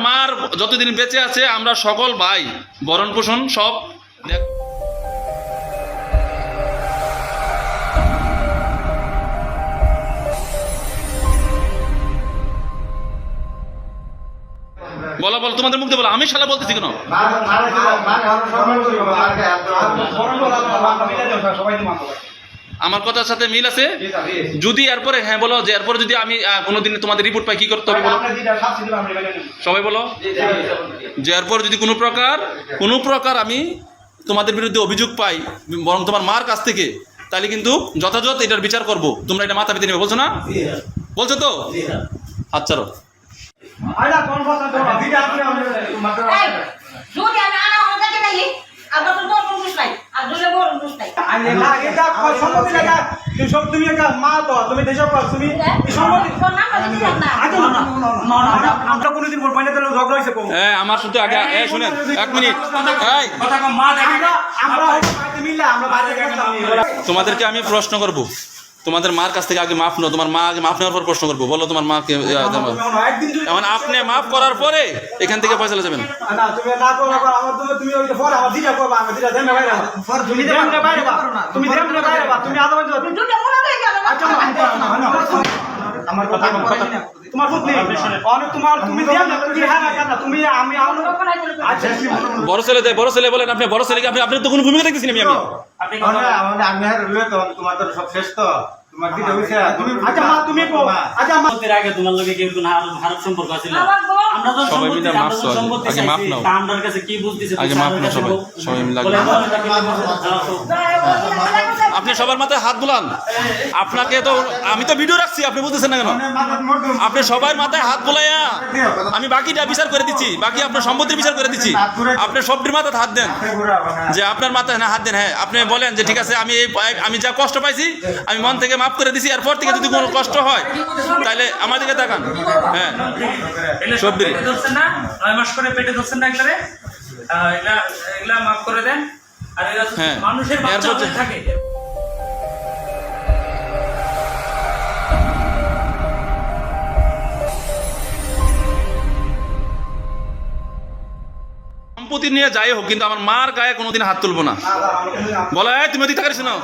মার যতদিন বেঁচে আছে আমরা সকল ভাই ভরণ পোষণ সব বলো বলো তোমাদের মুখ দিয়ে বলো, আমি শালা বলতেছি কেন? আমার কথার সাথে মিল আছে? যদি এরপরে হ্যাঁ বলো যে এরপরে যদি আমি কোনোদিন তোমাদের রিপোর্ট পাই কি করতে হবে বলো সবাই বলো, যে এরপর যদি কোনো প্রকার আমি তোমাদের বিরুদ্ধে অভিযোগ পাই বরং তোমার মার কাছ থেকে, তাহলে কিন্তু যথাযথ এটার বিচার করব। তোমরা এটা মাথা পেতে নেবে, বলছো না? বলছো তো? আচ্ছা আমার সাথে আগে শুনেন 1 মিনিট, তোমাদেরকে আমি প্রশ্ন করবো, তোমাদের মার কাছ থেকে আগে মাফ নাও, তোমার মা আগে মাফ নেওয়ার পর প্রশ্ন করবো। বলো তোমার মাকে, এখন আপনি মাফ করার পরে এখান থেকে পয়সা যাবেন। বড় ছেলে দেয়, বড় ছেলে বলেন, আপনি বড় ছেলেকে আপনি তো কোনো ভূমিকা দেখতেছি আমি সব শেষ তো আপনি সবার মাথায় হাত বুলান। আপনাকে তো আমি তো ভিডিও রাখছি, আপনি বলতেছেন না কেন? আপনি সবার মাথায় হাত বুলাইয়া আমি বাকিটা বিচার করে দিচ্ছি, বাকি আপনার সম্পত্তির বিচার করে দিচ্ছি। আপনি সবটির মাথায় হাত দেন, যে আপনার মাথায় না হাত দেন। হ্যাঁ আপনি বলেন যে ঠিক আছে আমি যা কষ্ট পাইছি আমি মন থেকে মাফ করে দিছি, এরপর থেকে যদি কোনো কষ্ট হয় তাহলে আমার দিকে তাকান। হ্যাঁ সবটি না 9 মাস করে পেটে ধরছেন না, এগুলা মাফ করে দেন। আর মানুষের বাচ্চা থাকে সম্পত্তি নিয়ে যাই হোক, কিন্তু আমার মার গায়ে কোনোদিন হাত তুলবো না। বলো তুমি ওদিকে তাকাইছ না।